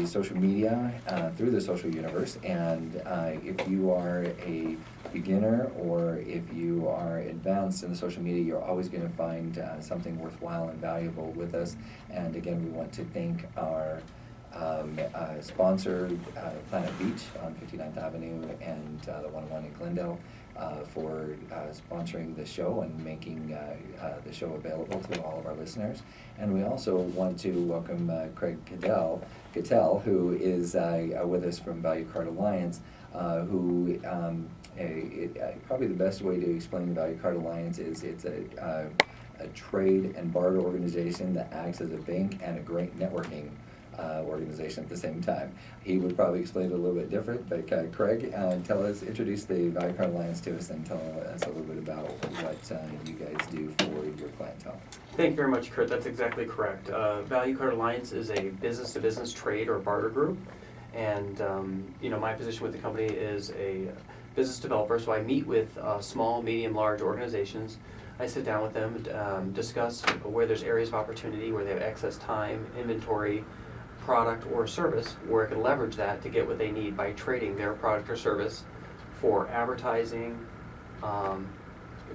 social media through the social universe, and if you are a beginner or if you are advanced in the social media, you're always going to find something worthwhile and valuable with us. And again, we want to thank our sponsor, Planet Beach on 59th Avenue and the 101 in Glendale, for sponsoring the show and making the show available to all of our listeners. And we also want to welcome Craig Cattell, who is with us from Value Card Alliance, who probably the best way to explain Value Card Alliance is it's a trade and barter organization that acts as a bank and a great networking organization at the same time. He would probably explain it a little bit different, but Craig, introduce the Value Card Alliance to us and tell us a little bit about what you guys do for your clientele. Thank you very much, Kurt. That's exactly correct. Value Card Alliance is a business-to-business trade or barter group, and my position with the company is a business developer, so I meet with small, medium, large organizations. I sit down with them, discuss where there's areas of opportunity, where they have excess time, inventory, product or service, where I can leverage that to get what they need by trading their product or service for advertising,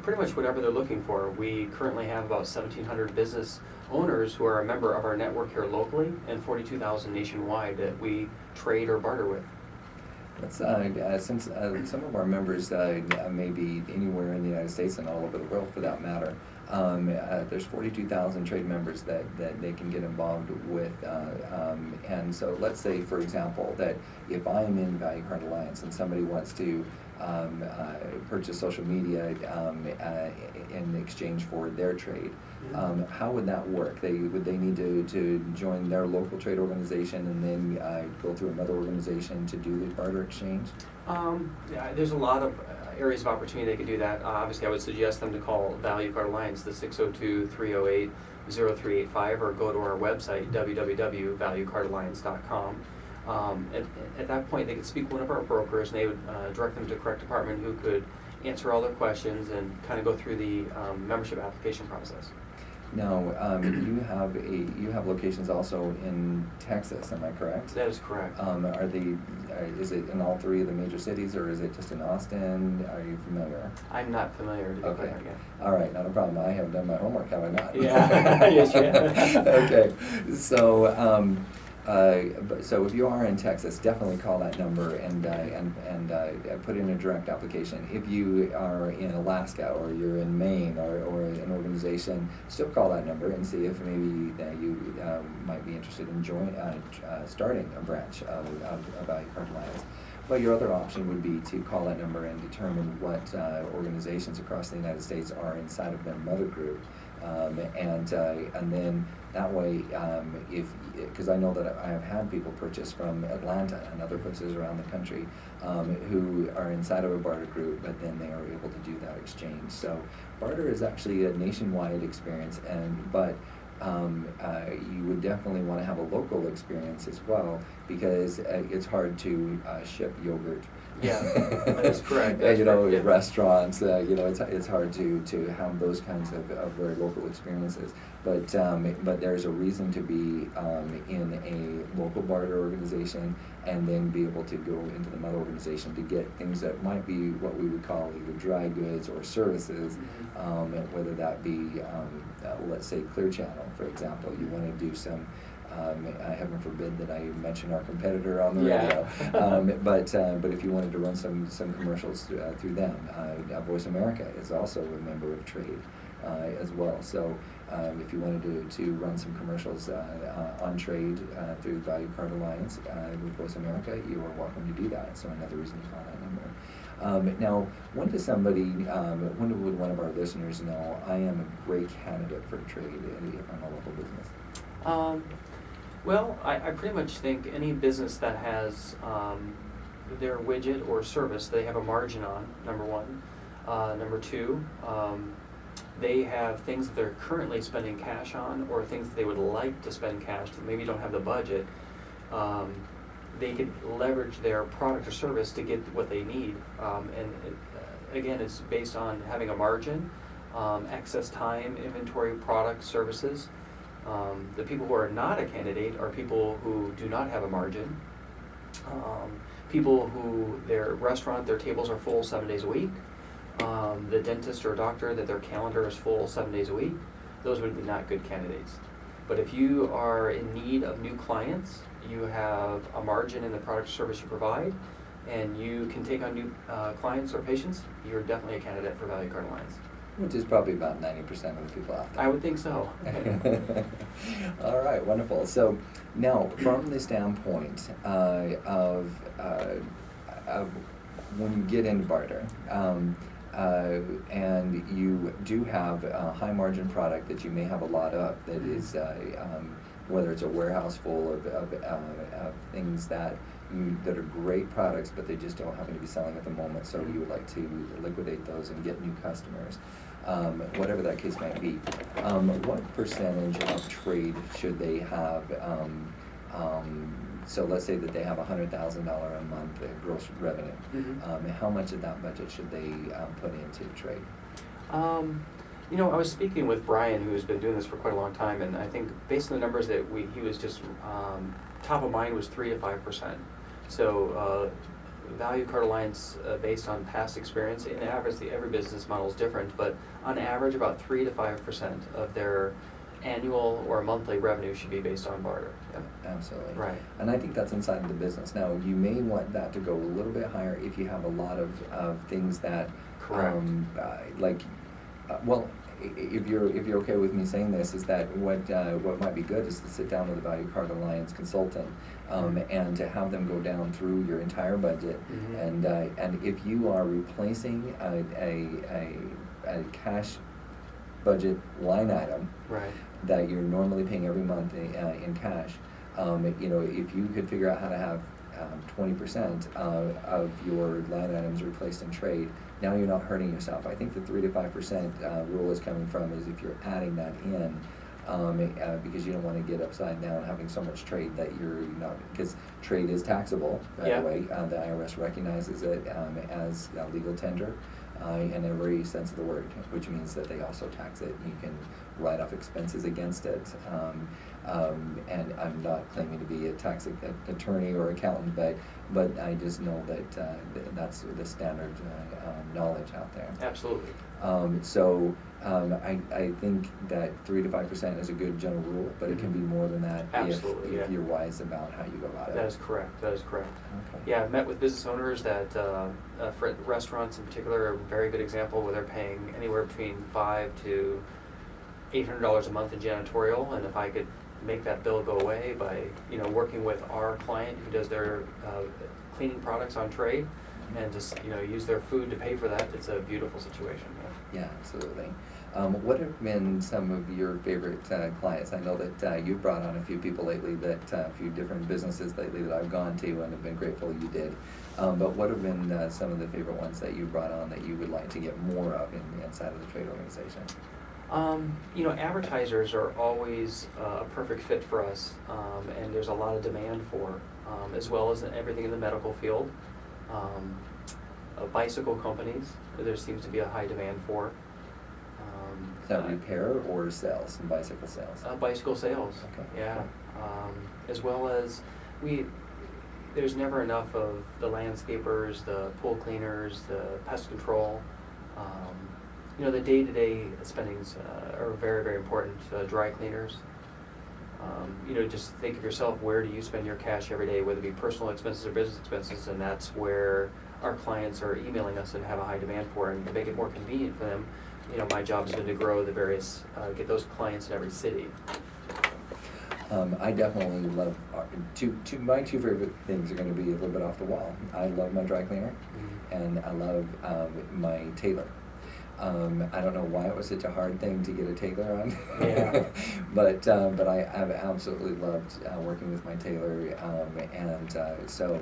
pretty much whatever they're looking for. We currently have about 1,700 business owners who are a member of our network here locally, and 42,000 nationwide that we trade or barter with. That's, since some of our members may be anywhere in the United States and all over the world for that matter, there's 42,000 trade members that they can get involved with. And so let's say, for example, that if I'm in Value Card Alliance and somebody wants to purchase social media in exchange for their trade, how would that work? Would they need to join their local trade organization and then go through another organization to do the barter exchange? Yeah, there's a lot of areas of opportunity they could do that. Obviously, I would suggest them to call Value Card Alliance, the 602-308-0385, or go to our website, www.valuecardalliance.com. At that point, they could speak with one of our brokers, and they would direct them to the correct department who could answer all their questions and kind of go through the membership application process. Now, you have locations also in Texas, am I correct? That is correct. Is it in all three of the major cities, or is it just in Austin? Are you familiar? I'm not familiar, to be Okay. clear, yeah. All right, not a problem. I have done my homework, have I not? Yeah. Yes, you have. Okay, so so if you are in Texas, definitely call that number and put in a direct application. If you are in Alaska or you're in Maine or an organization, still call that number and see if maybe you might be interested in starting a branch of Value Card Alliance. But your other option would be to call that number and determine what organizations across the United States are inside of their mother group. And then that way, because I know that I have had people purchase from Atlanta and other places around the country who are inside of a barter group, but then they are able to do that exchange. So barter is actually a nationwide experience, but you would definitely want to have a local experience as well, because it's hard to ship yogurt. Yeah, that is correct. That's correct. Restaurants, it's hard to have those kinds of very local experiences. But there's a reason to be in a local barter organization and then be able to go into the mother organization to get things that might be what we would call either dry goods or services, whether that be, let's say, Clear Channel, for example. You want to do some, heaven forbid that I mention our competitor on the radio, but if you wanted to run some commercials through them, Voice America is also a member of trade as well. So if you wanted to run some commercials on trade through Value Card Alliance with Voice America, you are welcome to do that. So another reason to call that number. Now, when would one of our listeners know I am a great candidate for trade if I'm a local business? Well, I pretty much think any business that has their widget or service they have a margin on, number one. Number two, they have things that they're currently spending cash on, or things that they would like to spend cash that maybe don't have the budget. They could leverage their product or service to get what they need. Again, it's based on having a margin, excess time, inventory, product, services, The people who are not a candidate are people who do not have a margin, people who their restaurant, their tables are full 7 days a week, the dentist or doctor that their calendar is full 7 days a week. Those would be not good candidates. But if you are in need of new clients, you have a margin in the product or service you provide, and you can take on new clients or patients, you're definitely a candidate for Value Card Alliance. Which is probably about 90% of the people out there. I would think so. All right, wonderful. So now, from the standpoint of when you get into barter, and you do have a high margin product that you may have a lot of, that is whether it's a warehouse full of things that are great products, but they just don't happen to be selling at the moment, so you would like to liquidate those and get new customers. Whatever that case might be, what percentage of trade should they have? So let's say that they have $100,000 a month gross revenue. Mm-hmm. How much of that budget should they put into trade? You know, I was speaking with Brian, who's been doing this for quite a long time, and I think based on the numbers that he was just top of mind was 3 to 5%. So Value Card Alliance, based on past experience, in average, every business model is different, but on average, about 3 to 5% of their annual or monthly revenue should be based on barter. Yep. Absolutely. Right. And I think that's inside of the business. Now, you may want that to go a little bit higher if you have a lot of things that, Correct. Well, if you're okay with me saying this, is that what might be good is to sit down with a Value Card Alliance consultant and to have them go down through your entire budget, Mm-hmm. and if you are replacing a cash budget line item Right. that you're normally paying every month in cash, you know, if you could figure out how to have 20% of your line items replaced in trade, now you're not hurting yourself. I think the 3 to 5% rule is coming from is if you're adding that in, because you don't want to get upside down having so much trade that you're not, because trade is taxable, by Yeah. the way. The IRS recognizes it as legal tender in every sense of the word, which means that they also tax it. You can write off expenses against it. And I'm not claiming to be a tax attorney or accountant, but I just know that that's the standard knowledge out there. Absolutely. I think that 3 to 5% is a good general rule, but it can be more than that Absolutely, if yeah. you're wise about how you go about it. That is correct. That is correct. Okay. Yeah, I've met with business owners that, for restaurants in particular, are a very good example where they're paying anywhere between $500 to $800 a month in janitorial, and if I could make that bill go away by, you know, working with our client who does their cleaning products on trade, and just, you know, use their food to pay for that, it's a beautiful situation. Yeah, absolutely. What have been some of your favorite clients? I know that you've brought on a few people lately, a few different businesses lately that I've gone to and have been grateful you did. But what have been some of the favorite ones that you brought on that you would like to get more of inside of the trade organization? You know, advertisers are always a perfect fit for us, and there's a lot of demand for, as well as everything in the medical field. Bicycle companies, there seems to be a high demand for. Is that repair or sales, and bicycle sales? Bicycle sales, Okay. yeah. As well as there's never enough of the landscapers, the pool cleaners, the pest control. You know, the day-to-day spendings are very, very important. Dry cleaners. You know, just think of yourself, where do you spend your cash every day, whether it be personal expenses or business expenses, and that's where our clients are emailing us and have a high demand for, and to make it more convenient for them. You know, my job has been to grow the various, get those clients in every city. I definitely love, my two favorite things are going to be a little bit off the wall. I love my dry cleaner, and I love my tailor. I don't know why it was such a hard thing to get a tailor on. Yeah. but I have absolutely loved working with my tailor, and so